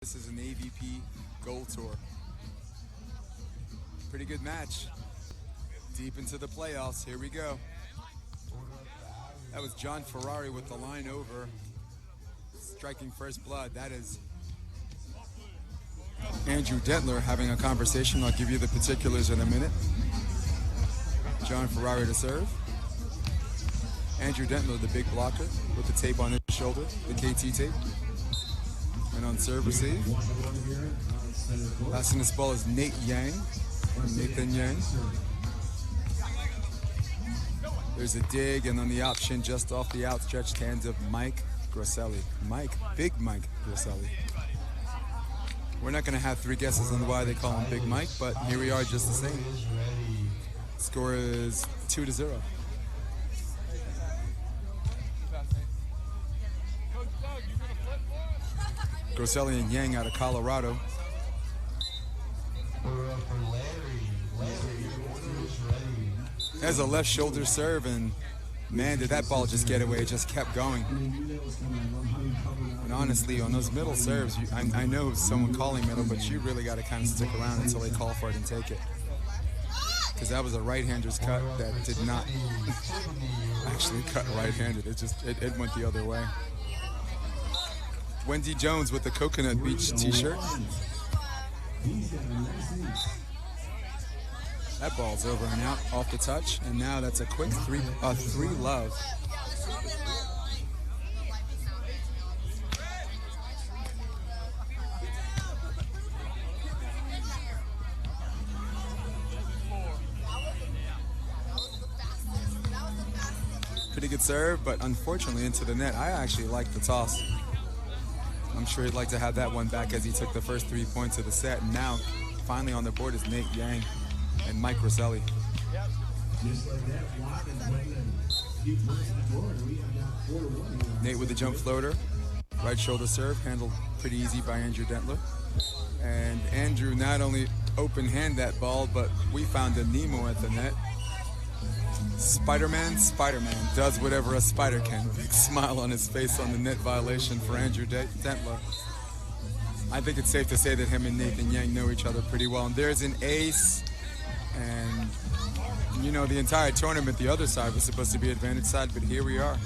This is an AVP Gold Tour. Pretty good match. Deep into the playoffs. Here we go. That was John Ferrari with the line over, striking first blood. That is Andrew Dentler having a conversation. I'll give you the particulars in a minute. John Ferrari to serve. Andrew Dentler, the big blocker, with the tape on his shoulder, the KT tape. And on serve receive. Passing this ball is Nathan Yang. There's a dig, and on the option, just off the outstretched hands of Mike Groselle. Big Mike Groselle. We're not going to have three guesses on why they call him Big Mike, but here we are just the same. Score is 2-0. Groselle and Yang out of Colorado. There's a left shoulder serve, and man, did that ball just get away. It just kept going. And honestly, on those middle serves, I know someone calling middle, but you really got to kind of stick around until they call for it and take it. Because that was a right-hander's cut that did not actually cut right-handed. It went the other way. Wendy Jones with the Coconut Beach t-shirt. That ball's over and out off the touch, and now that's a quick three love. Pretty good serve, but unfortunately into the net. I actually like the toss. I'm sure he'd like to have that one back as he took the first 3 points of the set. And now, finally on the board is Nate Yang and Mike Groselle. Nate with the jump floater. Right shoulder serve, handled pretty easy by Andrew Dentler. And Andrew not only open hand that ball, but we found a Nemo at the net. Spider-Man does whatever a spider can. Big smile on his face on the net violation for Andrew Dentler. I think it's safe to say that him and Nathan Yang know each other pretty well. And there's an ace, and you know, the entire tournament, the other side was supposed to be advantage side, but here we are.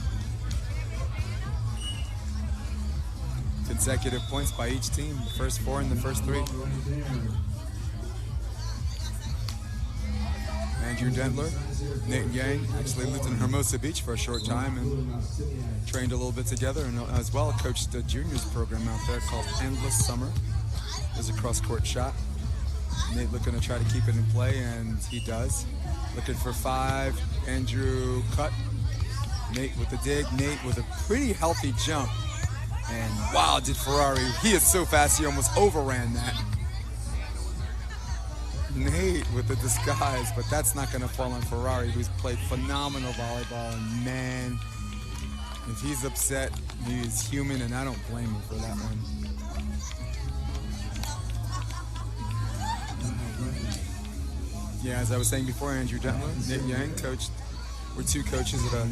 Consecutive points by each team, the first 4 and the first 3. Andrew Dentler, Nate Yang actually lived in Hermosa Beach for a short time and trained a little bit together, and as well coached the juniors program out there called Endless Summer. There's a cross-court shot. Nate looking to try to keep it in play, and he does. Looking for 5, Andrew cut. Nate with the dig, Nate with a pretty healthy jump. And wow, did Ferrari, he is so fast he almost overran that. Nate with the disguise, but that's not going to fall on Ferrari, who's played phenomenal volleyball. And man, if he's upset, he's human, and I don't blame him for that one. Yeah, as I was saying before, Andrew Dentler, Nate Yang we're 2 coaches at a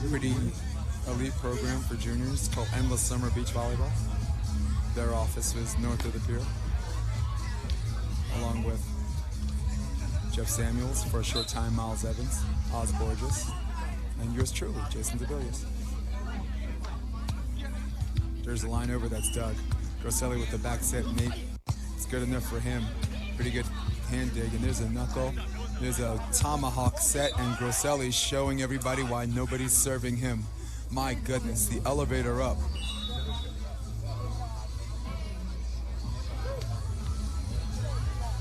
pretty elite program for juniors called Endless Summer Beach Volleyball. Their office was north of the pier, along with Jeff Samuels, for a short time, Miles Evans, Oz Borges, and yours truly, Jason DeBillius. There's a line over, that's Doug. Groselle with the back set, Nate, it's good enough for him. Pretty good hand dig, and there's a knuckle. There's a tomahawk set, and Groselle showing everybody why nobody's serving him. My goodness, the elevator up.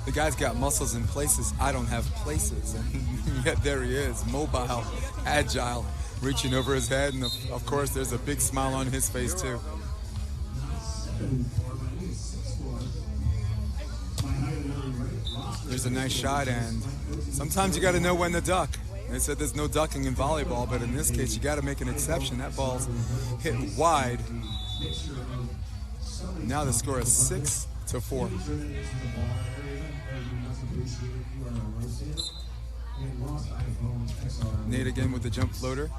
The guy's got muscles in places I don't have places, and yet there he is, mobile, agile, reaching over his head, and of course there's a big smile on his face too. There's a nice shot, and sometimes you got to know when to duck. They said there's no ducking in volleyball, but in this case you got to make an exception. That ball's hit wide. Now the score is 6-4. Nate again with the jump floater.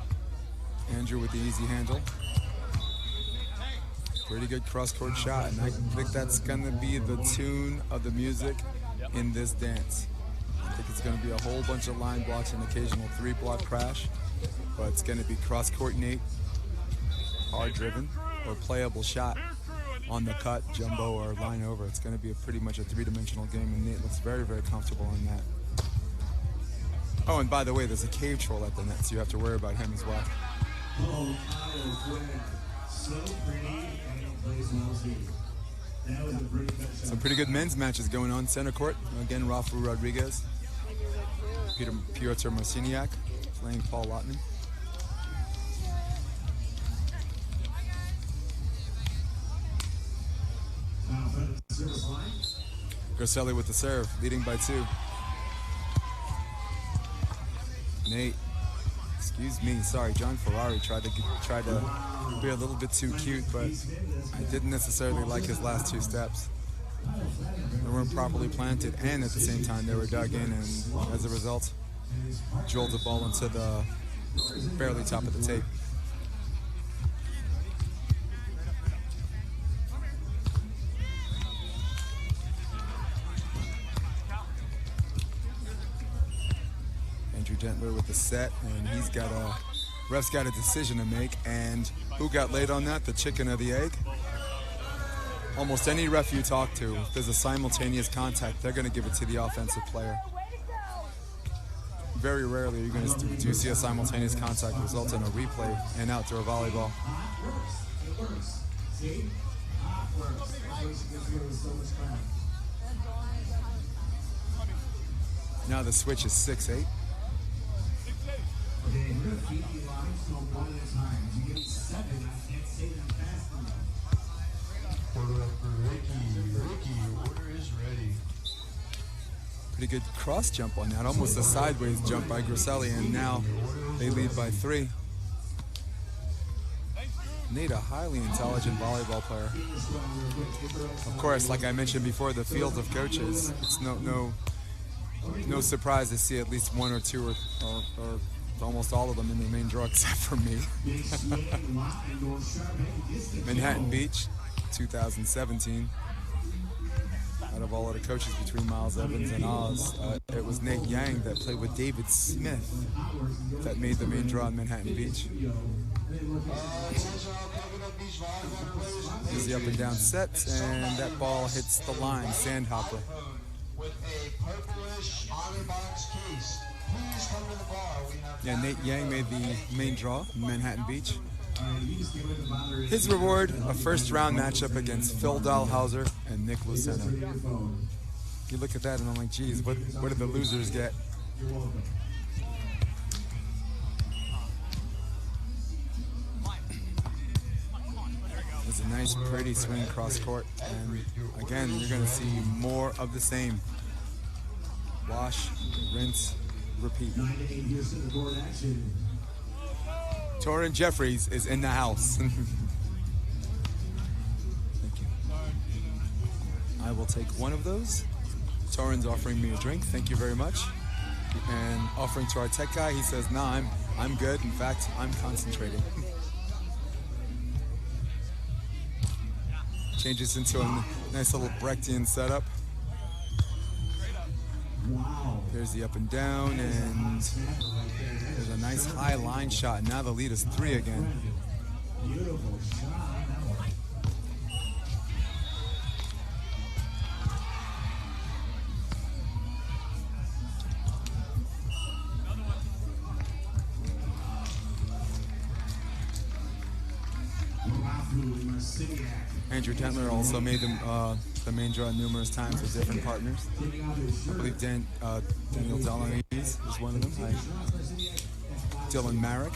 Andrew with the easy handle. Pretty good cross-court shot, and I think that's going to be the tune of the music in this dance. I think it's going to be a whole bunch of line blocks and occasional three-block crash, but it's going to be cross-court Nate, hard-driven, or playable shot on the cut, jumbo, or line over. It's going to be pretty much a three-dimensional game, and Nate looks very, very comfortable in that. Oh, and by the way, there's a cave troll at the net, so you have to worry about him as well. Some pretty good men's matches going on. Center court, again, Rafu Rodriguez, Piotr Marciniak playing Paul Lotman. Groselle with the serve, leading by 2. Nate, excuse me, sorry, John Ferrari tried to be a little bit too cute, but I didn't necessarily like his last 2 steps. They weren't properly planted, and at the same time they were dug in, and as a result, drilled the ball into the barely top of the tape. Dentler with the set, and ref's got a decision to make, and who got laid on that? The chicken or the egg? Almost any ref you talk to, if there's a simultaneous contact, they're going to give it to the offensive player. Very rarely are you going to see a simultaneous contact result in a replay in outdoor volleyball. Now the switch is 6-8. Okay, we're going to keep the lines to 1 at a time. You give me 7, I can't say them fast enough. Order up for Ricky. Your order is ready. Pretty good cross jump on that, almost a sideways jump by Groselle, and now they lead by 3. Nate, a highly intelligent volleyball player. Of course, like I mentioned before, the field of coaches, it's no surprise to see at least 1 or 2 or almost all of them in the main draw except for me. Manhattan Beach, 2017. Out of all of the coaches between Miles Evans and Oz, it was Nate Yang that played with David Smith that made the main draw in Manhattan Beach. Here's the up and down set, and that ball hits the line, Sandhopper. With a purplish box case. Please come to the bar. Yeah, Nate Yang made the main draw in Manhattan Beach. His reward, a first-round matchup against Phil Dahlhauser and Nick Luceno. You look at that and I'm like, geez, what did the losers get? It's a nice, pretty swing cross-court, and again, you're going to see more of the same. Wash, rinse, repeat. Torrin Jeffries is in the house. Thank you. I will take 1 of those. Torrin's offering me a drink. Thank you very much. And offering to our tech guy, he says, "Nah, I'm good. In fact, I'm concentrating." Changes into a nice little Brechtian setup. There's the up and down, and there's a nice high line shot. Now the lead is 3 again. Beautiful shot. Andrew Dentler also made the main draw numerous times with different partners. I believe Daniel Delaney's is one of them. Dylan Marek,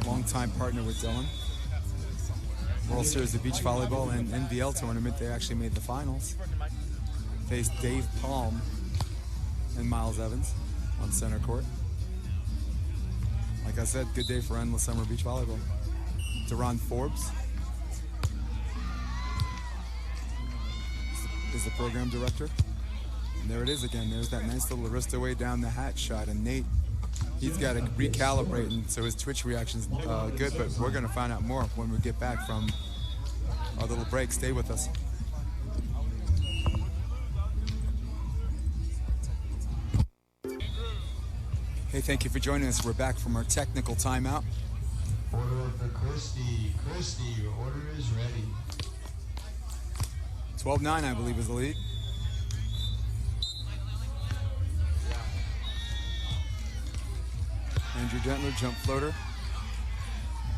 longtime partner with Dylan. World Series of Beach Volleyball and NVL tournament, they actually made the finals. Faced Dave Palm and Miles Evans on center court. Like I said, good day for endless summer beach volleyball. Deron Forbes is the program director. And there it is again. There's that nice little wrist away down the hat shot. And Nate, he's got to recalibrate, and so his twitch reaction's good, but we're going to find out more when we get back from our little break. Stay with us. Hey, thank you for joining us. We're back from our technical timeout. Order for Christy. Christy, your order is ready. 12-9, I believe, is the lead. Andrew Dentler, jump floater.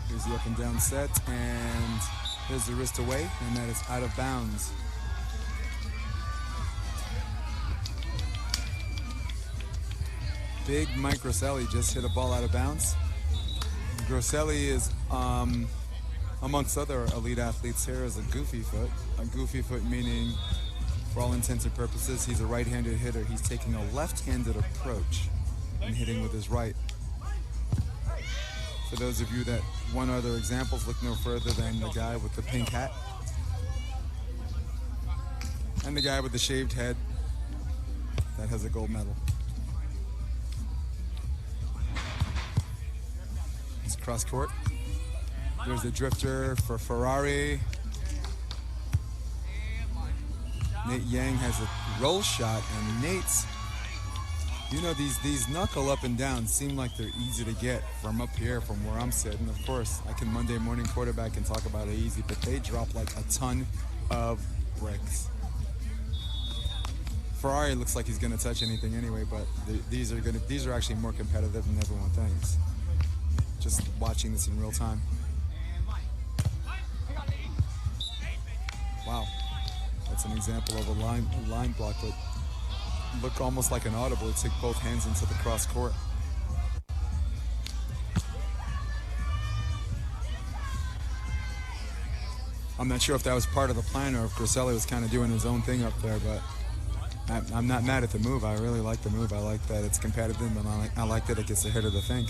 Here's the up and down set, and here's the wrist away, and that is out of bounds. Big Mike Groselle just hit a ball out of bounds. Groselle is, amongst other elite athletes here, is a goofy foot. A goofy foot meaning, for all intents and purposes, he's a right-handed hitter. He's taking a left-handed approach and hitting with his right. For those of you that want other examples, look no further than the guy with the pink hat and the guy with the shaved head that has a gold medal. It's cross court. There's the drifter for Ferrari. Nate Yang has a roll shot, and Nate's, you know, these knuckle up and down seem like they're easy to get from up here, from where I'm sitting. Of course, I can Monday morning quarterback and talk about it easy, but they drop like a ton of bricks. Ferrari looks like he's going to touch anything anyway, but these are actually more competitive than everyone thinks. Just watching this in real time. Wow, that's an example of a line block, but look almost like an audible. It took both hands into the cross court. I'm not sure if that was part of the plan or if Groselle was kind of doing his own thing up there, but I'm not mad at the move. I really like the move. I like that it's competitive, and I like that it gets ahead of the think.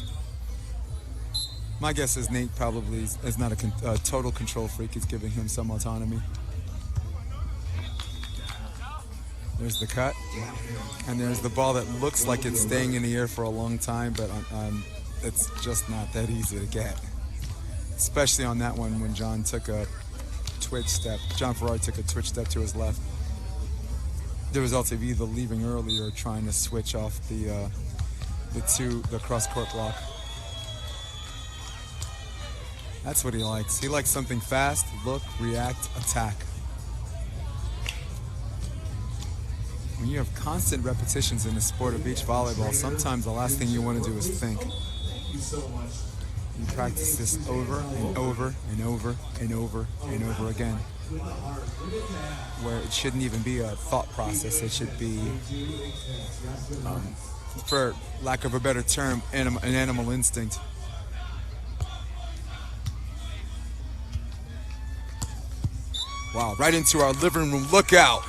My guess is Nate probably is not a total control freak. He's giving him some autonomy. There's the cut, and there's the ball that looks like it's staying in the air for a long time, but it's just not that easy to get. Especially on that one when John took a twitch step. John Ferrari took a twitch step to his left. The result of either leaving early or trying to switch off the cross-court block. That's what he likes. He likes something fast, look, react, attack. When you have constant repetitions in the sport of beach volleyball, sometimes the last thing you want to do is think. You practice this over and over and over and over and over again. Where it shouldn't even be a thought process. It should be, for lack of a better term, an animal instinct. Wow, right into our living room. Look out.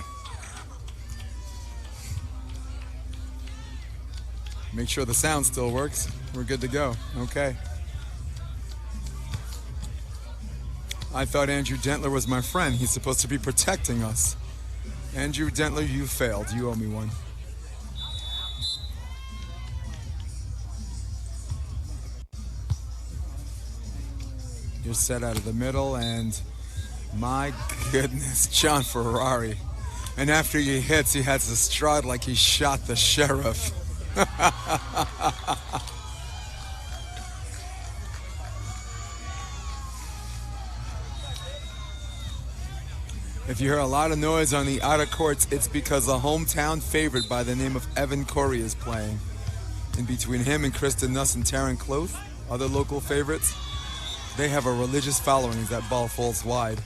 Make sure the sound still works. We're good to go. Okay. I thought Andrew Dentler was my friend. He's supposed to be protecting us. Andrew Dentler, you failed. You owe me one. You're set out of the middle, and my goodness, John Ferrari. And after he hits, he has a stride like he shot the sheriff. If you hear a lot of noise on the outer courts, it's because a hometown favorite by the name of Evan Corey is playing. In between him and Kristen Nuss and Taryn Cloth, other local favorites, they have a religious following as that ball falls wide.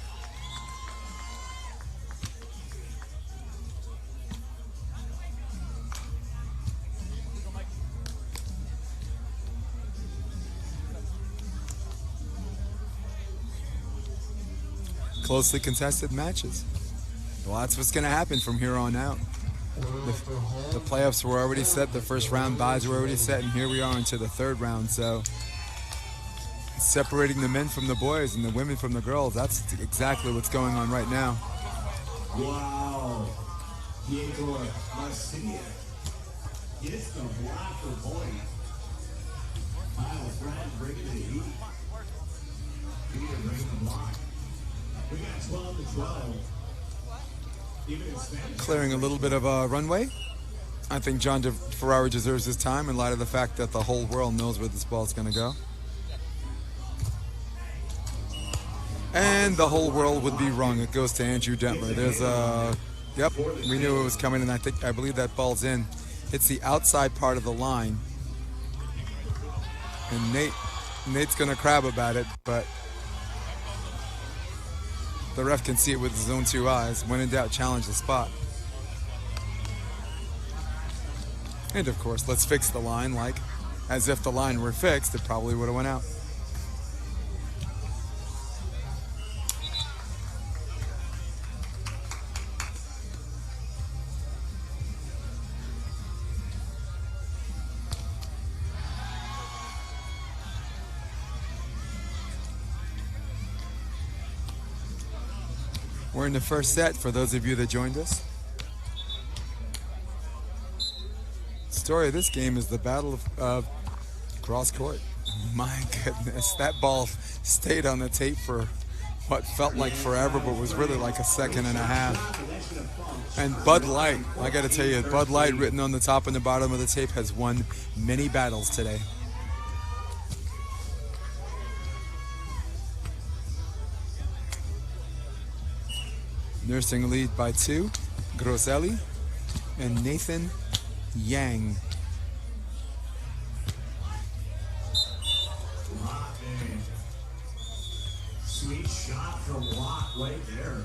Closely contested matches. Well, that's what's going to happen from here on out. The playoffs were already set. The first round buys were already set, and here we are into the third round. So separating the men from the boys and the women from the girls, that's exactly what's going on right now. Wow. Diego Garcia gets the block for point. Wow, Brad bringing the heat. Peter bringing the block. We got 12 to 12. Even in Spanish. Clearing a little bit of a runway. I think Ferrari deserves his time in light of the fact that the whole world knows where this ball is going to go. And the whole world would be wrong. It goes to Andrew Dentler. There's a, yep, we knew it was coming, and I believe that ball's in. It's the outside part of the line. And Nate's going to crab about it, but the ref can see it with his own two eyes. When in doubt, challenge the spot. And of course, let's fix the line, like as if the line were fixed, it probably would have went out. We're in the first set for those of you that joined us. Story of this game is the Battle of Cross Court. My goodness, that ball stayed on the tape for what felt like forever, but was really like a second and a half. And Bud Light, I gotta tell you, Bud Light written on the top and the bottom of the tape has won many battles today. Nursing a lead by 2, Groselle and Nathan Yang. Sweet shot from Watt right there.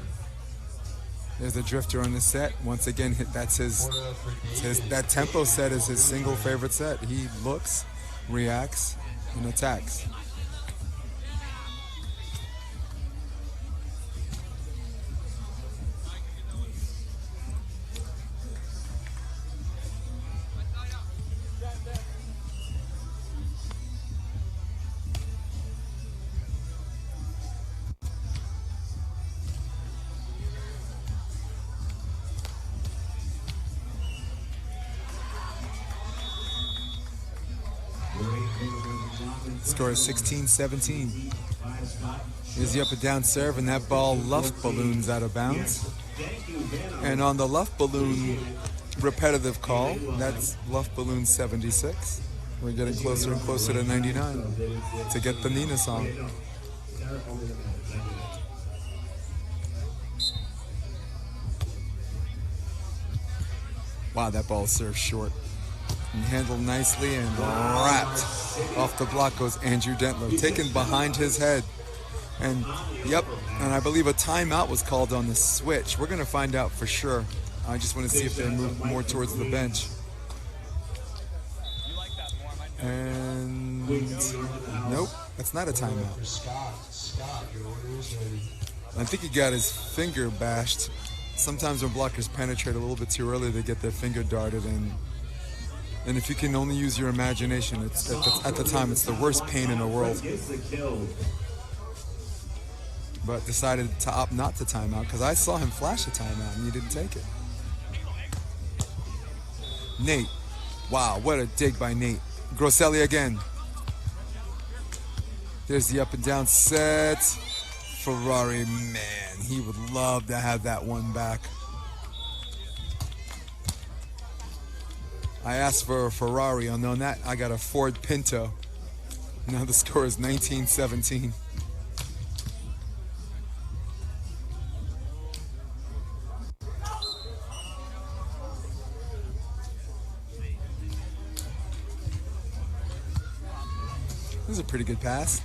There's a drifter on the set. Once again, that's his that tempo set is his single favorite set. He looks, reacts, and attacks. Score is 16-17. Here's the up and down serve, and that ball luff balloons out of bounds. And on the luff balloon repetitive call, that's luff balloon 76. We're getting closer and closer to 99 to get the Nina song. Wow, that ball served short. And handled nicely and wrapped. Off the block goes Andrew Dentler, taken behind his head. And yep, and I believe a timeout was called on the switch. We're going to find out for sure. I just want to see if they move more towards the bench. And nope, that's not a timeout. I think he got his finger bashed. Sometimes when blockers penetrate a little bit too early, they get their finger darted, and if you can only use your imagination, it's at the time it's the worst pain in the world. But decided to opt not to timeout because I saw him flash a timeout and he didn't take it. Nate, wow, what a dig by Nate. Groselle again. There's the up and down set. Ferrari, man, he would love to have that one back. I asked for a Ferrari, and on that I got a Ford Pinto. Now the score is 19-17. This is a pretty good pass.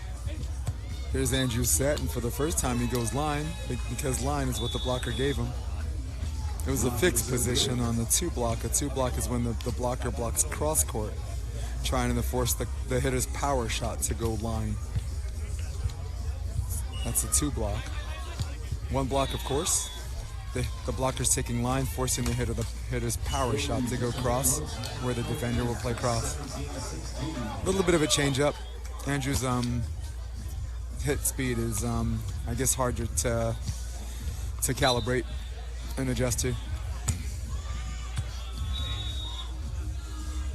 Here's Andrew's set, and for the first time he goes line, because line is what the blocker gave him. It was a fixed position on the 2-block. A 2-block is when the blocker blocks cross court, trying to force the hitter's power shot to go line. That's a 2-block. 1-block, of course, the blocker's taking line, forcing the hitter's power shot to go cross, where the defender will play cross. A little bit of a change up. Andrew's hit speed is, I guess, harder to calibrate and adjust to.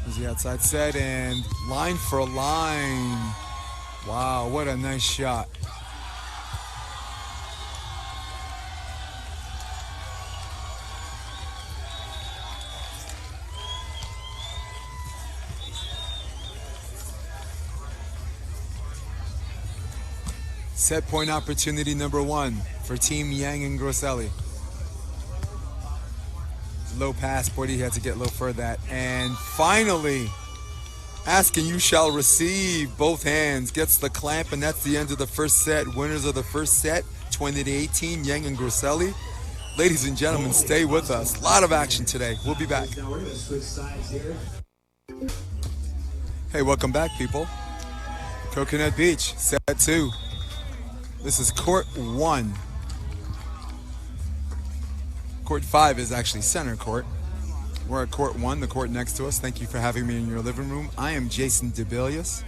There's the outside set and line for line. Wow, what a nice shot. Set point opportunity number 1 for Team Yang and Groselle. Low pass, but he had to get low for that. And finally, asking you shall receive. Both hands, gets the clamp, and that's the end of the first set. Winners of the first set, 20-18, Yang and Groselle. Ladies and gentlemen, stay with us. A lot of action today. We'll be back. Now we're going to switch sides here. Hey, welcome back, people. Coconut Beach, set 2. This is court 1. Court 5 is actually center court. We're at court 1, the court next to us. Thank you for having me in your living room. I am Jason DeBelius,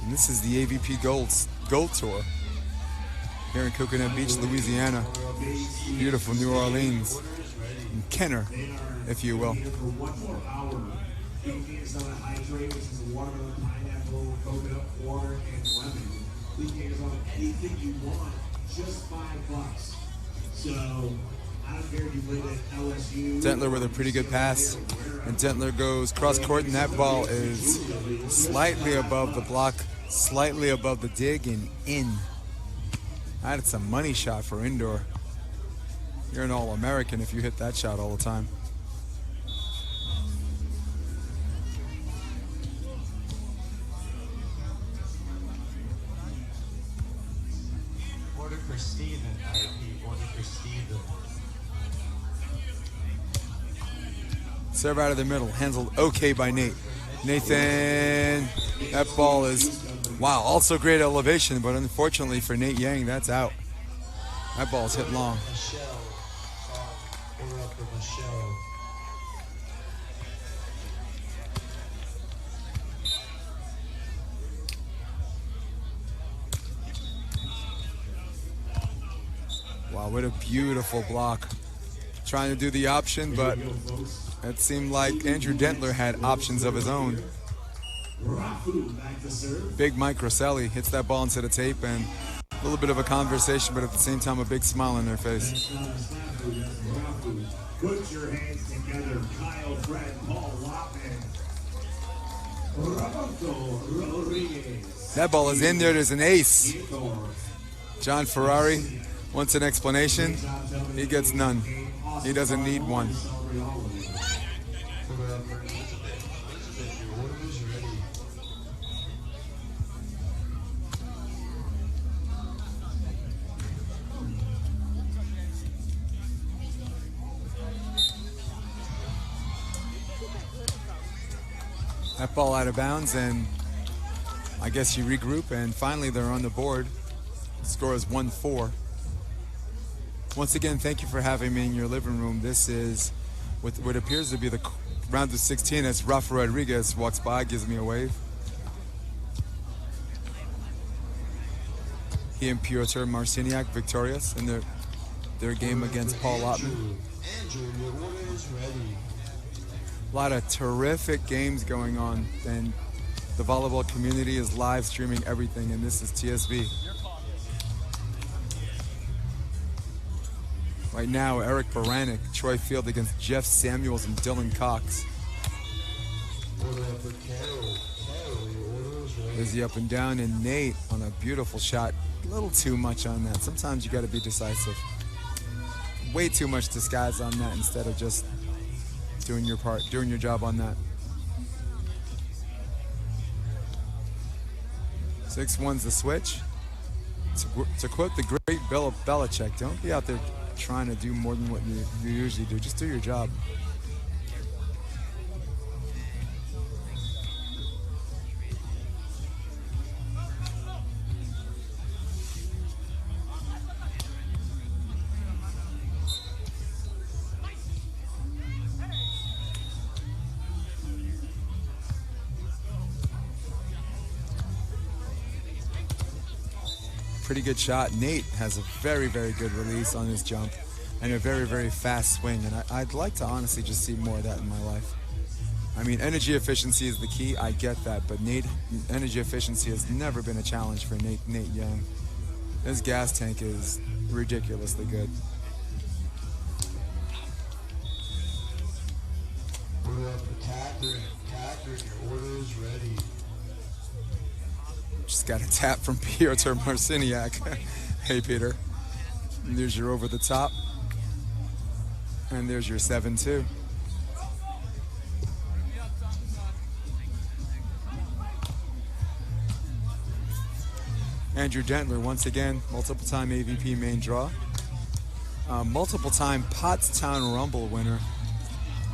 and this is the AVP Gold Tour here in Coconut Beach, Louisiana. Beautiful New Orleans, and Kenner, if you will. For 1 more hour, Phoenix on a hydrate, which is watermelon, pineapple, coconut water, and lemon. We can get on anything you want, just $5. So I don't care if you played at LSU. Dentler with a pretty good pass, and Dentler goes cross court, and that ball is slightly above the block, slightly above the dig, and in. That's a money shot for indoor. You're an All-American if you hit that shot all the time. Order for Steven, RP. Order for Steven. Serve out of the middle, handled okay by Nate. Nathan, that ball is, wow, also great elevation, but unfortunately for Nate Yang, that's out. That ball's hit long. Michelle. Order up for Michelle. Wow, what a beautiful block. Trying to do the option, but it seemed like Andrew Dentler had options of his own. Big Mike Groselle hits that ball into the tape, and a little bit of a conversation, but at the same time a big smile on their face. Put your hands together, Kyle, Fred, Paul Lopman, Roberto Rodriguez. That ball is in there. There's an ace. John Ferrari wants an explanation. He gets none. He doesn't need one. That ball out of bounds, and I guess you regroup, and finally they're on the board. The score is 1-4. Once again, thank you for having me in your living room. This is what appears to be the round of 16 as Rafa Rodriguez walks by, gives me a wave. He and Piotr Marciniak victorious in their game against Paul Lotman. Andrew, your order is ready. A lot of terrific games going on, and the volleyball community is live streaming everything, and this is TSV. Right now, Eric Baranek, Troy Field against Jeff Samuels and Dylan Cox. Order up for Carol. Carol, your order is ready. Izzy up and down, and Nate on a beautiful shot. A little too much on that. Sometimes you got to be decisive. Way too much disguise on that instead of just doing your part, doing your job on that. 6-1's the switch. To quote the great Bill Belichick, don't be out there trying to do more than what you usually do. Just do your job. Pretty good shot. Nate has a very, very good release on his jump and a very, very fast swing. And I'd like to honestly just see more of that in my life. I mean, energy efficiency is the key. I get that. But energy efficiency has never been a challenge for Nate Yang. His gas tank is ridiculously good. Order up for Catherine. Catherine, your order is ready. Just got a tap from Piotr Marciniak. Hey, Peter. And there's your over the top. And there's your 7-2. Andrew Dentler, once again, multiple-time AVP main draw. Multiple-time Pottstown Rumble winner.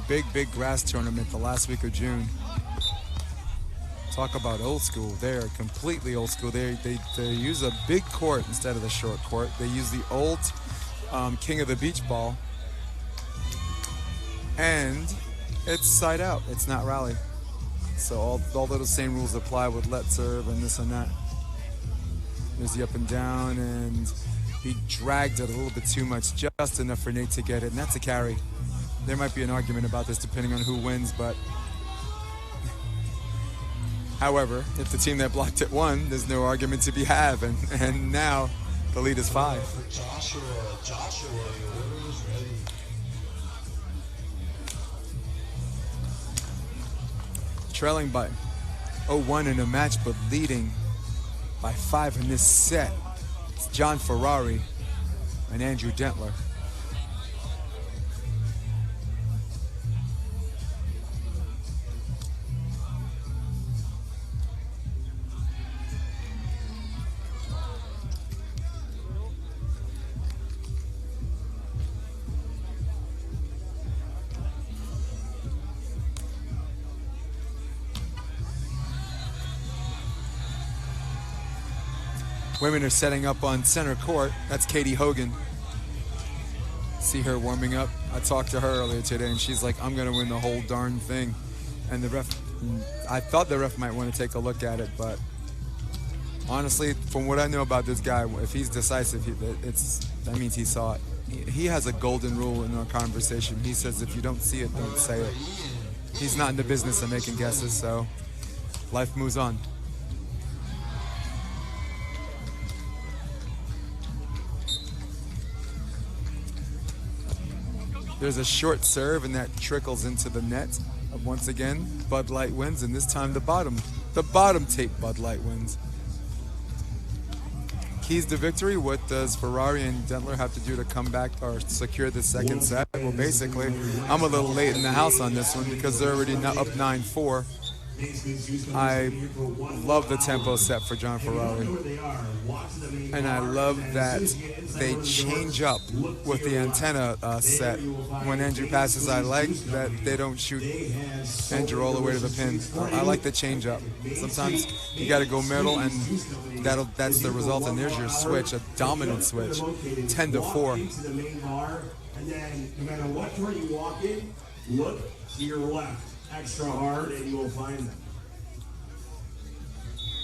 Big grass tournament the last week of June. Talk about old school. They're completely old school. They use a big court instead of the short court. They use the old King of the Beach ball. And it's side out. It's not rally. So all those same rules apply with let serve and this and that. There's the up and down, and he dragged it a little bit too much, just enough for Nate to get it, and that's a carry. There might be an argument about this depending on who wins, but however, if the team that blocked it won, there's no argument to be had, and now the lead is 5. Joshua, your order is ready. Trailing by 0-1 in a match, but leading by 5 in this set. It's John Ferrari and Andrew Dentler. Women are setting up on center court. That's Katie Hogan. See her warming up. I talked to her earlier today, and she's like, I'm going to win the whole darn thing. And the ref, I thought the ref might want to take a look at it, but honestly, from what I know about this guy, if he's decisive, that means he saw it. He has a golden rule in our conversation. He says, if you don't see it, don't say it. He's not in the business of making guesses, so life moves on. There's a short serve, and that trickles into the net. Once again, Bud Light wins, and this time the bottom tape Bud Light wins. Keys to victory. What does Ferrari and Dentler have to do to come back or secure the second set? Well, basically, I'm a little late in the house on this one because they're already up 9-4. I love the tempo set for John Ferrari. And I love that they change up with the antenna set. When Andrew passes, I like that they don't shoot Andrew all the way to the pin. I like the change up. Sometimes you got to go middle, and that's the result. And there's your switch, a dominant switch, 10-4. And then no matter what door you walk in, look to your left extra hard and you will find them.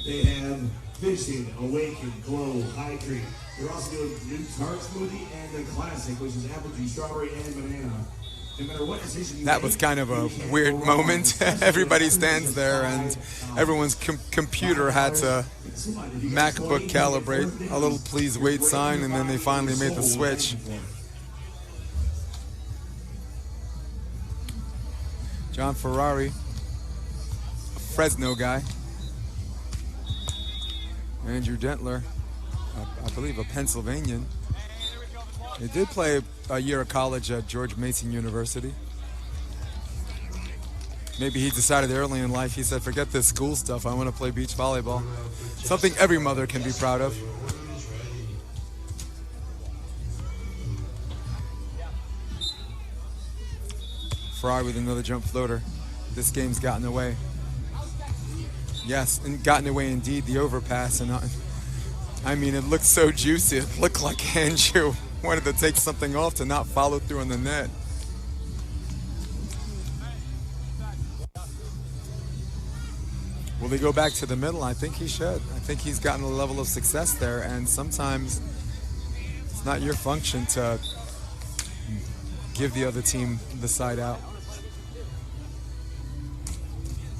They have Vision, Awaken, Glow, Hydrate. They're also doing new tart smoothie and the classic, which is apple juice, strawberry, and banana. No matter what decision you that was kind of a weird moment. Everybody stands there, and everyone's computer had to MacBook calibrate a little please wait sign, and then they finally made the switch. John Ferrari, a Fresno guy. Andrew Dentler, I believe a Pennsylvanian. He did play a year of college at George Mason University. Maybe he decided early in life, he said, forget this school stuff, I want to play beach volleyball. Something every mother can be proud of. Ferrari with another jump floater. This game's gotten away. Yes, and gotten away indeed, the overpass. And I mean, it looked so juicy. It looked like Andrew wanted to take something off to not follow through on the net. Will he go back to the middle? I think he should. I think he's gotten a level of success there, and sometimes it's not your function to give the other team the side out.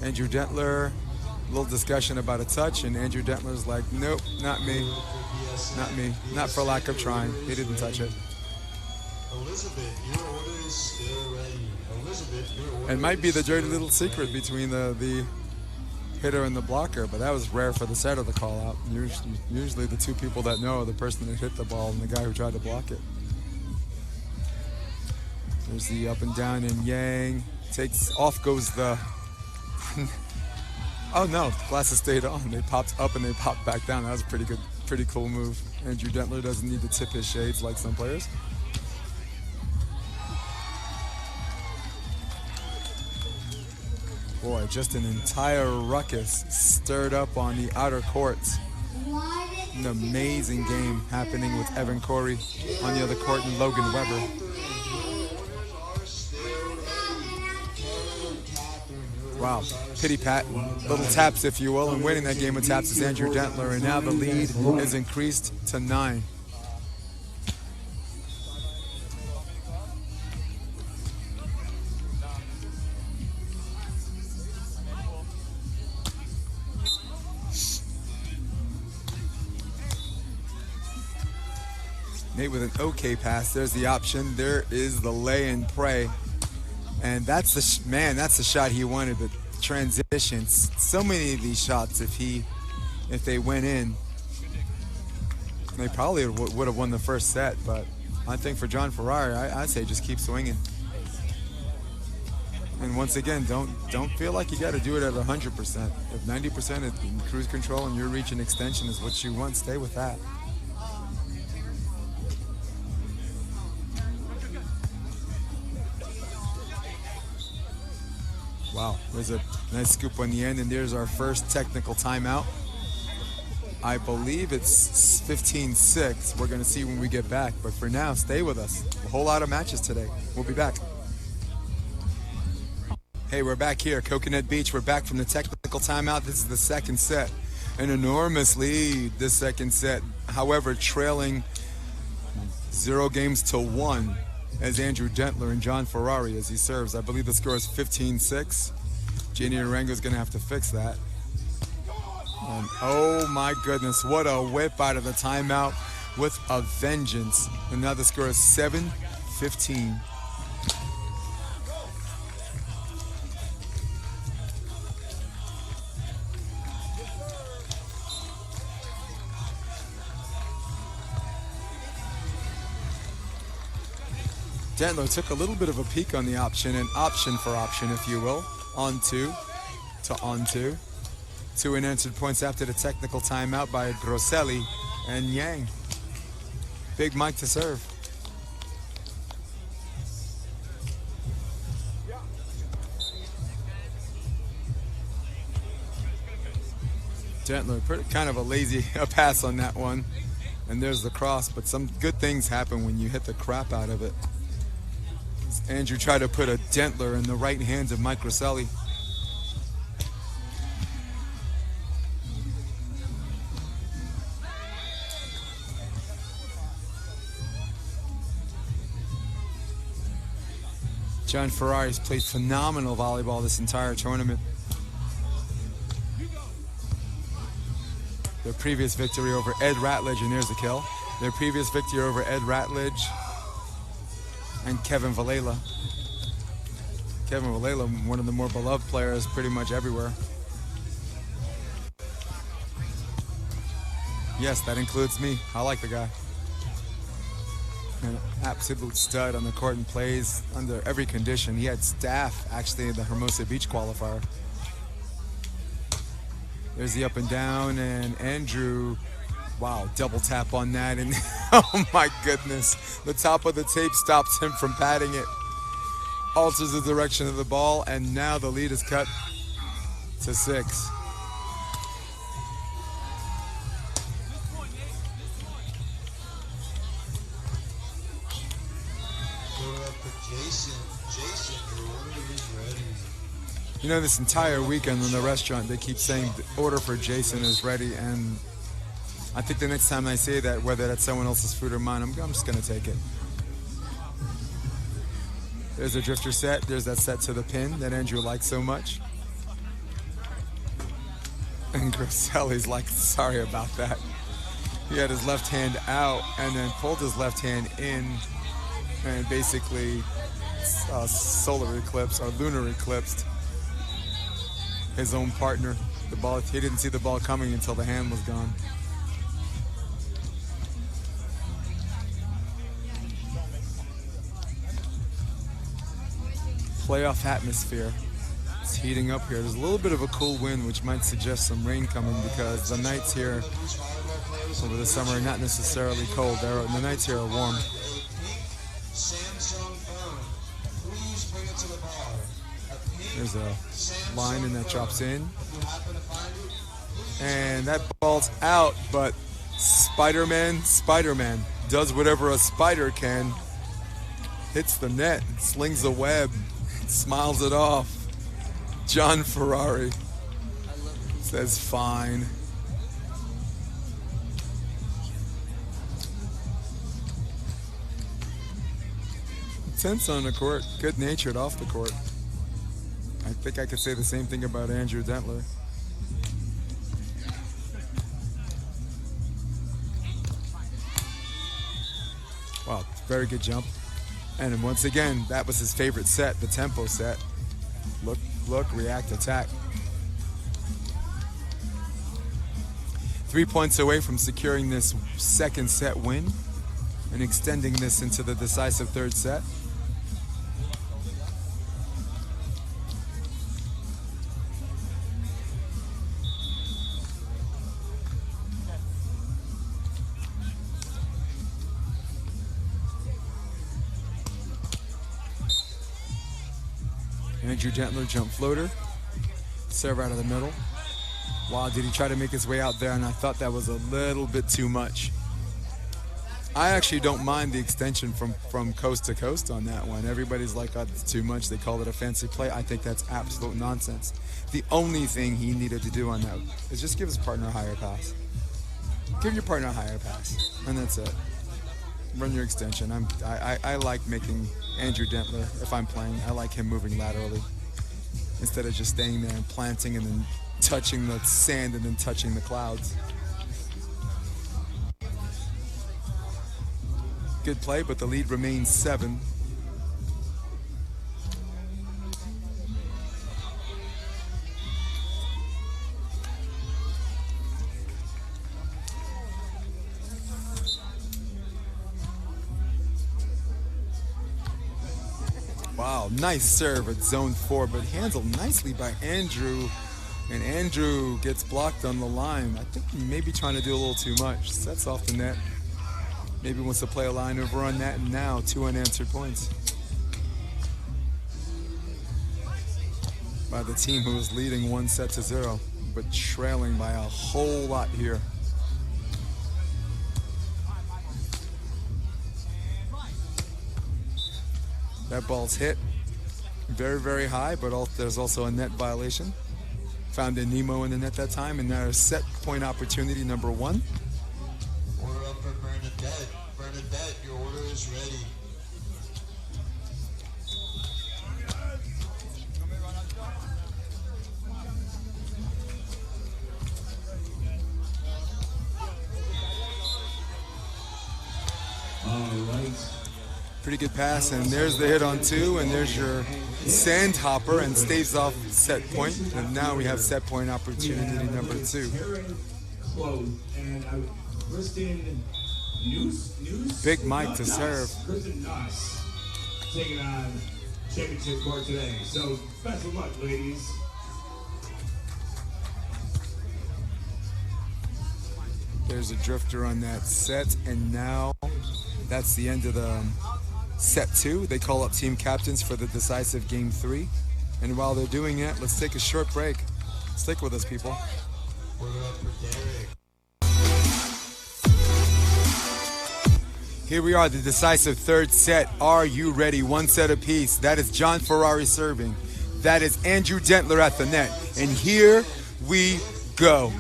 Andrew Dentler, a little discussion about a touch, and Andrew Dentler's like, nope, not me, not me, not for lack of trying. He didn't touch it. Elizabeth, your order is still ready. Elizabeth, your order It might be the dirty little secret between the hitter and the blocker, but that was rare for the setter to call out. Usually the two people that know are the person that hit the ball and the guy who tried to block it. There's the up and down, and Yang takes off goes the oh no, glasses stayed on. They popped up and they popped back down. That was a pretty cool move. Andrew Dentler doesn't need to tip his shades like some players. Boy, just an entire ruckus stirred up on the outer courts. An amazing game happening with Evan Corey on the other court and Logan Weber. Wow, pity pat, little taps if you will, and winning that game with taps is Andrew Dentler, and now the lead is increased to 9. Nate with an okay pass. There's the option. There is the lay and pray. And that's the shot he wanted, the transitions. So many of these shots, if they went in, they probably would have won the first set. But I think for John Ferrari, I'd say just keep swinging. And once again, don't feel like you got to do it at 100%. If 90% is in cruise control and your reach and extension is what you want, stay with that. Wow, there's a nice scoop on the end, and there's our first technical timeout. I believe it's 15-6. We're going to see when we get back, but for now, stay with us. A whole lot of matches today. We'll be back. Hey, we're back here, Coconut Beach. We're back from the technical timeout. This is the second set. An enormous lead this second set. However, trailing 0 games to 1. As Andrew Dentler and John Ferrari as he serves. I believe the score is 15-6. Jenny Arango's going to have to fix that. And oh my goodness, what a whip out of the timeout with a vengeance. And now the score is 7-15. Dentler took a little bit of a peek on the option, and option for option, if you will. On two to on two. 2 unanswered points after the technical timeout by Groselle and Yang. Big Mike to serve. Dentler, kind of a lazy pass on that one. And there's the cross, but some good things happen when you hit the crap out of it. Andrew tried to put a Dentler in the right hands of Mike Groselle. John Ferrari's played phenomenal volleyball this entire tournament. Their previous victory over Ed Ratledge, and there's the kill. Their previous victory over Ed Ratledge and Kevin Valela. Kevin Valela, one of the more beloved players pretty much everywhere. Yes, that includes me. I like the guy. An absolute stud on the court and plays under every condition. He had staff actually in the Hermosa Beach qualifier. There's the up and down, and Andrew, wow, double tap on that, and oh my goodness, the top of the tape stops him from patting it. Alters the direction of the ball, and now the lead is cut to 6. You know, this entire weekend in the restaurant, they keep saying the order for Jason is ready, and I think the next time I say that, whether that's someone else's food or mine, I'm just going to take it. There's a drifter set. There's that set to the pin that Andrew likes so much. And Groselle's like, sorry about that. He had his left hand out and then pulled his left hand in and basically solar eclipse or lunar eclipsed his own partner. The ball, he didn't see the ball coming until the hand was gone. Playoff atmosphere. It's heating up here. There's a little bit of a cool wind, which might suggest some rain coming because the nights here over the summer are not necessarily cold. The nights here are warm. There's a line and that drops in. And that ball's out, but Spider-Man does whatever a spider can. Hits the net, slings the web, smiles it off. John Ferrari says fine. Tense on the court, good-natured off the court. I think I could say the same thing about Andrew Dentler. Wow, very good jump. And once again, that was his favorite set, the tempo set. Look, react, attack. 3 points away from securing this second set win and extending this into the decisive third set. Andrew Dentler jump floater, serve out of the middle. Wow, did he try to make his way out there, and I thought that was a little bit too much. I actually don't mind the extension from coast to coast on that one. Everybody's like, oh, it's too much. They call it a fancy play. I think that's absolute nonsense. The only thing he needed to do on that is just give his partner a higher pass. Give your partner a higher pass, and that's it. Run your extension. I like making Andrew Dentler, if I'm playing, I like him moving laterally instead of just staying there and planting and then touching the sand and then touching the clouds. Good play, but the lead remains 7. Wow, nice serve at zone 4, but handled nicely by Andrew. And Andrew gets blocked on the line. I think he may be trying to do a little too much. Sets off the net. Maybe wants to play a line over on that, and now 2 unanswered points by the team who is leading 1-0, but trailing by a whole lot here. That ball's hit very, very high, but there's also a net violation. Found a Nemo in the net that time, and now a set point opportunity number 1. Order up for Bernadette. Bernadette, your order is ready. All right. Pretty good pass, and there's the hit on 2, and there's your sand hopper, and stays off set point. And now we have set point opportunity number 2. Big Mike to serve. Kristen Nuss taking on championship court today. So best of luck, ladies. There's a drifter on that set, and now that's the end of the set 2. They call up team captains for the decisive game 3. And while they're doing it, let's take a short break. Stick with us, people. Order up for Derek. Here we are, the decisive third set. Are you ready? 1 set apiece. That is John Ferrari serving. That is Andrew Dentler at the net. And here we go.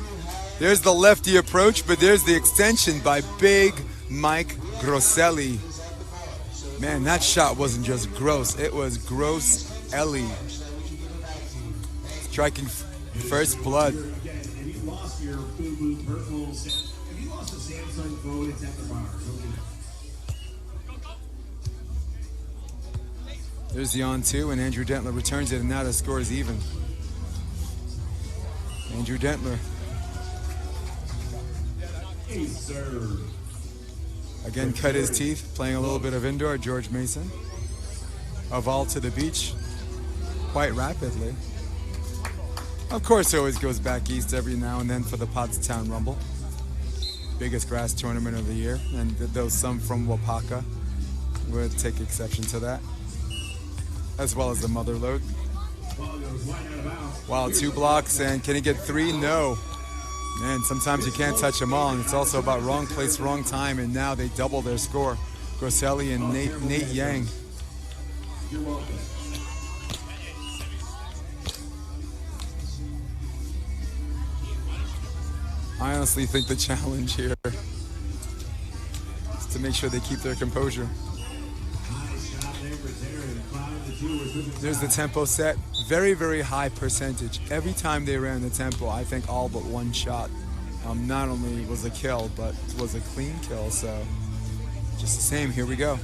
There's the lefty approach, but there's the extension by Big Mike Groselle. Man, that shot wasn't just gross. It was Groselle. Striking first blood. If you lost your FUBU purple, if you lost a Samsung phone, it's at the bar. There's the on 2, and Andrew Dentler returns it, and now the score is even. Andrew Dentler. Again, cut his teeth, playing a little bit of indoor. George Mason. Oval to the beach quite rapidly. Of course, he always goes back east every now and then for the Pottstown Rumble. Biggest grass tournament of the year. And though some from Wapaka would take exception to that, as well as the mother load. Wow, 2 blocks, and can he get 3? No. And sometimes you can't touch them all, and it's also about wrong place, wrong time, and now they double their score. Groselle and Nate Yang. I honestly think the challenge here is to make sure they keep their composure. There's the tempo set. Very, very high percentage. Every time they ran the tempo, I think all but one shot not only was a kill, but was a clean kill. So just the same, here we go.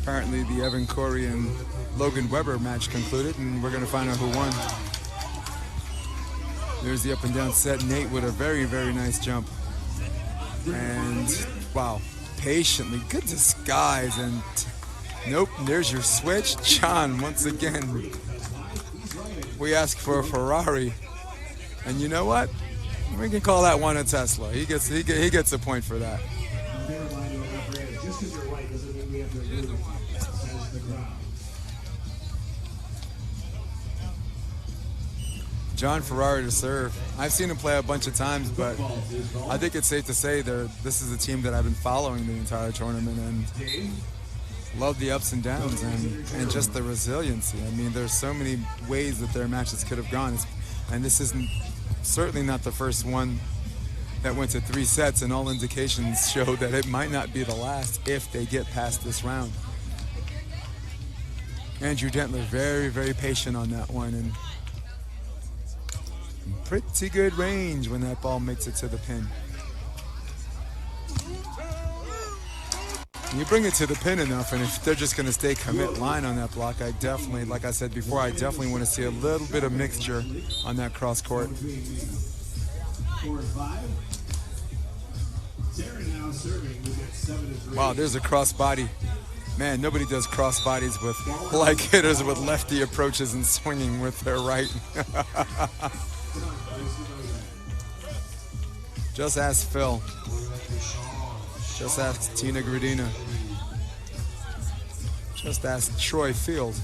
Apparently the Evan Corey and Logan Weber match concluded, and we're going to find out who won. There's the up and down set. Nate with a very, very nice jump. And wow, patiently, good disguise. And nope, there's your switch. John, once again, we ask for a Ferrari. And you know what? We can call that one a Tesla. He gets a point for that. John Ferrari to serve. I've seen him play a bunch of times, but I think it's safe to say this is a team that I've been following the entire tournament and love the ups and downs and just the resiliency. I mean, there's so many ways that their matches could have gone, and this isn't certainly not the first one that went to 3 sets, and all indications show that it might not be the last if they get past this round. Andrew Dentler very, very patient on that one, and pretty good range when that ball makes it to the pin. You bring it to the pin enough, and if they're just going to stay commit line on that block, I definitely, like I said before, I definitely want to see a little bit of mixture on that cross court. Wow, there's a cross body. Man, nobody does cross bodies with like hitters with lefty approaches and swinging with their right. Just ask Phil. Just ask Tina Gradina. Just ask Troy Field.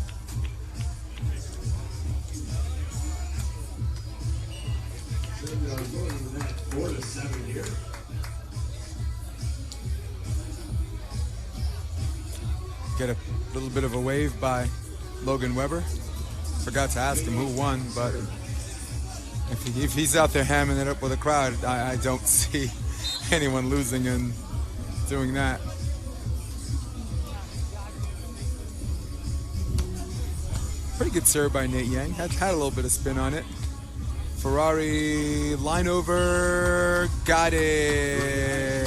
Get a little bit of a wave by Logan Weber. Forgot to ask him who won, but if he's out there hamming it up with a crowd, I don't see anyone losing and doing that. Pretty good serve by Nate Yang. Had a little bit of spin on it. Ferrari line over, got it.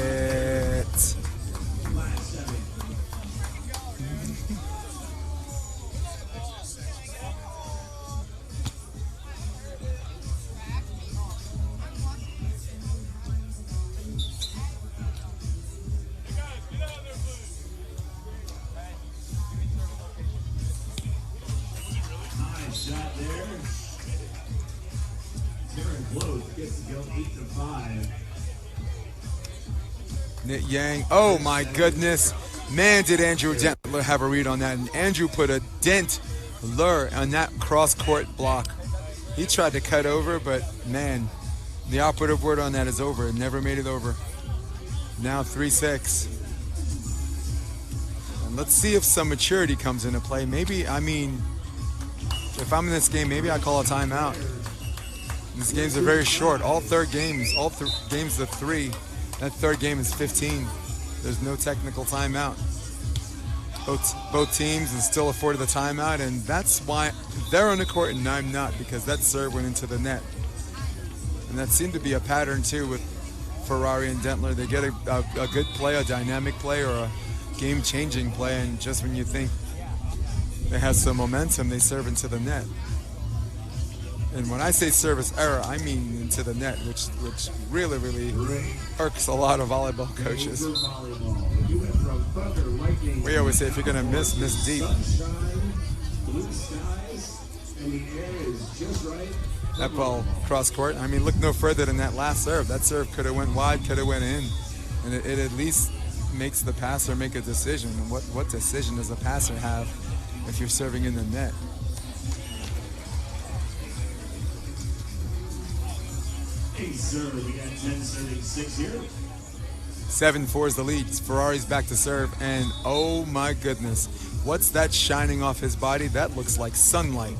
Nate Yang, oh my goodness. Man, did Andrew Dentler have a read on that. And Andrew put a Dentler on that cross-court block. He tried to cut over, but man, the operative word on that is over. It never made it over. Now 3-6. And let's see if some maturity comes into play. Maybe, I mean, if I'm in this game, maybe I call a timeout. These games are very short. All games of 3. That third game is 15. There's no technical timeout. Both teams are still afforded the timeout, and that's why they're on the court and I'm not, because that serve went into the net. And And that seemed to be a pattern too with Ferrari and Dentler. They get a good play, a dynamic play, or a game-changing play, and just when you think they have some momentum, they serve into the net. And when I say service error, I mean into the net, which really, really irks a lot of volleyball coaches. We always say if you're going to miss deep. That ball cross court. I mean, look no further than that last serve. That serve could have went wide, could have went in. And it at least makes the passer make a decision. And what decision does a passer have if you're serving in the net? Hey, sir, we got 10 serving 6 here. 7-4 is the lead. Ferrari's back to serve, and oh my goodness, what's that shining off his body? That looks like sunlight.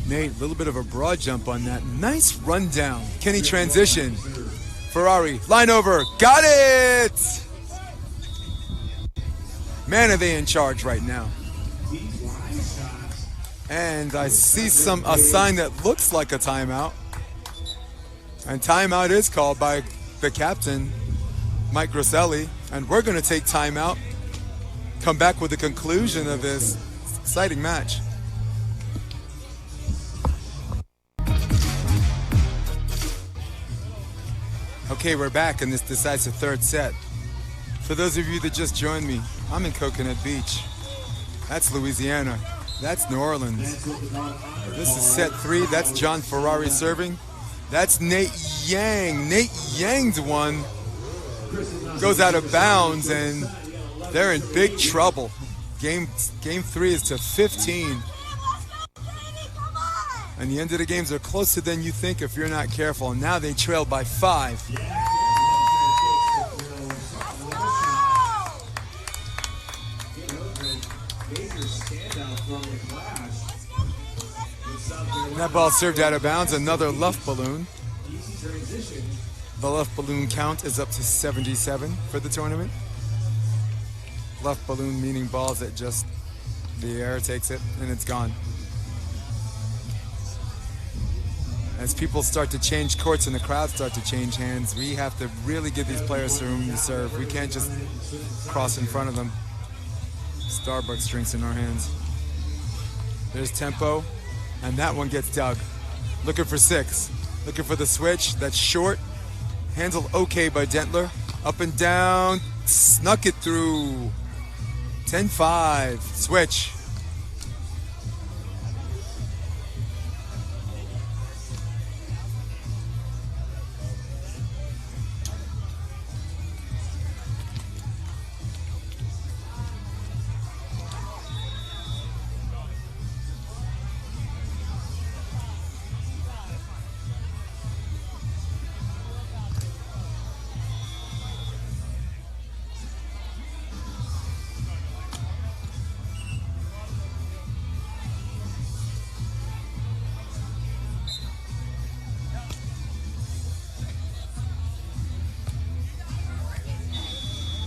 Nate, a little bit of a broad jump on that. Nice run down. Can he transition? Ferrari, line over, got it! Man, are they in charge right now. And I see a sign that looks like a timeout. And timeout is called by the captain, Mike Groselle. And we're going to take timeout, come back with the conclusion of this exciting match. Okay, we're back in this decisive third set. For those of you that just joined me, I'm in Coconut Beach. That's Louisiana. That's New Orleans. This is set 3. That's John Ferrari serving. That's Nate Yang. Nate Yang's one goes out of bounds, and they're in big trouble. Game 3 is to 15. And the end of the games are closer than you think if you're not careful. And now they trail by 5. And that ball served out of bounds. Another luff balloon. The luff balloon count is up to 77 for the tournament. Luff balloon meaning balls that just the air takes it and it's gone. As people start to change courts and the crowd start to change hands, we have to really give these players some room to serve. We can't just cross in front of them. Starbucks drinks in our hands. There's tempo, and that one gets dug. Looking for 6. Looking for the switch. That's short. Handled okay by Dentler. Up and down. Snuck it through. 10-5. Switch.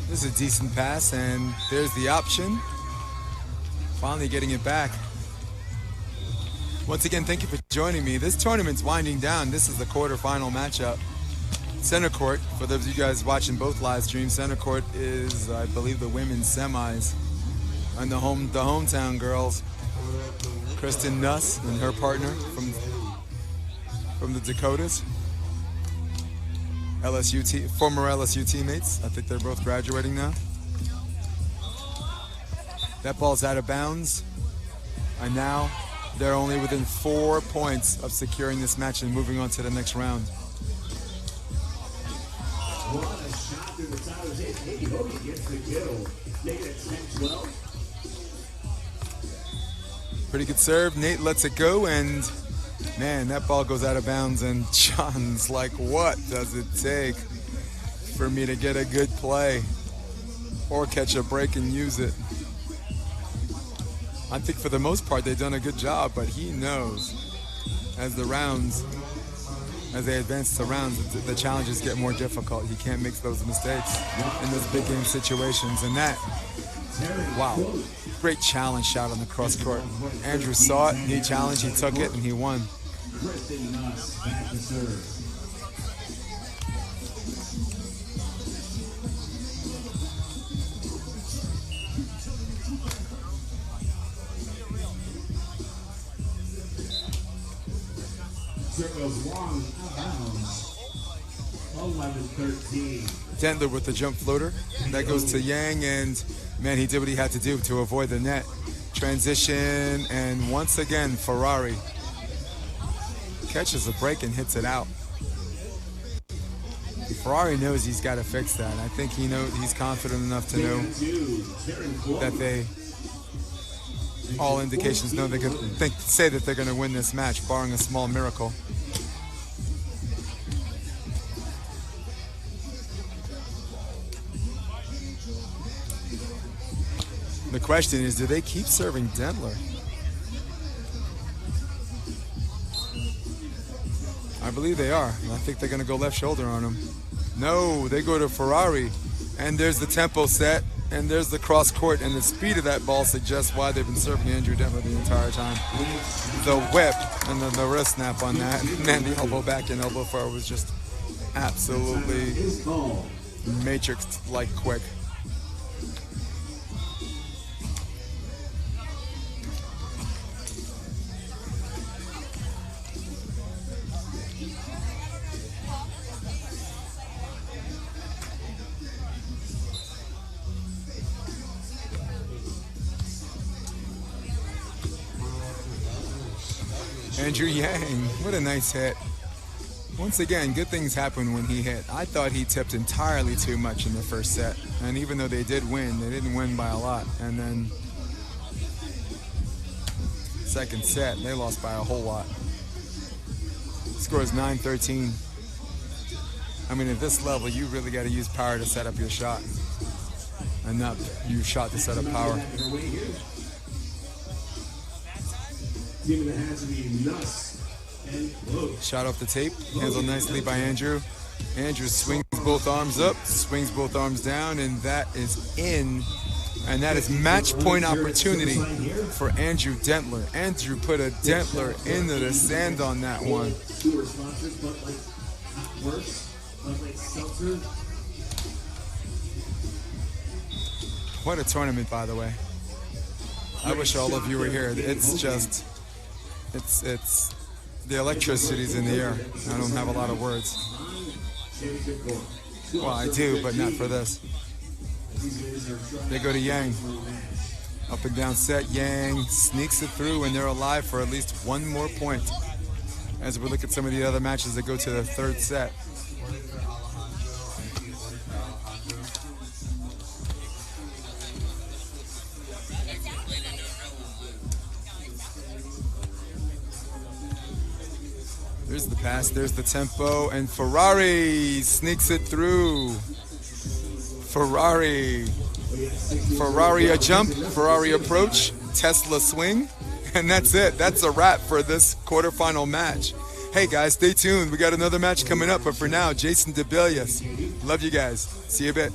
This is a decent pass, and there's the option. Finally getting it back. Once again, thank you for joining me. This tournament's winding down. This is the quarterfinal matchup. Center court, for those of you guys watching both live streams, center court is, I believe, the women's semis. And the hometown girls, Kristen Nuss and her partner from the Dakotas. Former LSU teammates. I think they're both graduating now. That ball's out of bounds. And now they're only within 4 points of securing this match and moving on to the next round. What a shot through the side of his head. Maybe Hogan gets the kill. Make it 10-12. Pretty good serve. Nate lets it go, and man, that ball goes out of bounds, and John's like, what does it take for me to get a good play or catch a break and use it? I think for the most part they've done a good job, but he knows as they advance to rounds, the challenges get more difficult. He can't make those mistakes in those big game situations. And that, wow, great challenge shot on the cross court. Andrew saw it, he challenged, he took it, and he won. Kristen Nuss back to serve. Serve goes long, out of bounds. 11-13. Dentler with the jump floater. That goes to Yang, and man, he did what he had to do to avoid the net. Transition, and once again, Ferrari catches a break and hits it out. Ferrari knows he's got to fix that. I think he's confident enough to know that all indications know they could say that they're going to win this match, barring a small miracle. The question is, do they keep serving Dentler? I believe they are. I think they're going to go left shoulder on him. No, they go to Ferrari. And there's the tempo set, and there's the cross court, and the speed of that ball suggests why they've been serving Andrew Dentler the entire time. The whip and the wrist snap on that, man, the elbow back and elbow forward was just absolutely Matrix-like quick. Andrew Yang, what a nice hit. Once again, good things happen when he hit. I thought he tipped entirely too much in the first set. And even though they did win, they didn't win by a lot. And then second set, they lost by a whole lot. Score is 9-13. I mean, at this level, you really got to use power to set up your shot. And not use shot to set up power. Shot off the tape, handled nicely by Andrew. Andrew swings both arms up, swings both arms down, and that is in. And that is match point opportunity for Andrew Dentler. Andrew put a Dentler into the sand on that one. What a tournament, by the way. I wish all of you were here. It's just, it's the electricity's in the air. I don't have a lot of words. Well, I do, but not for this. They go to Yang. Up and down set, Yang sneaks it through, and they're alive for at least one more point. As we look at some of the other matches that go to the third set. There's the pass, there's the tempo, and Ferrari sneaks it through. Ferrari a jump, Ferrari approach, Tesla swing, and that's it. That's a wrap for this quarterfinal match. Hey guys, stay tuned. We got another match coming up, but for now, Jason DeBelius. Love you guys. See you a bit.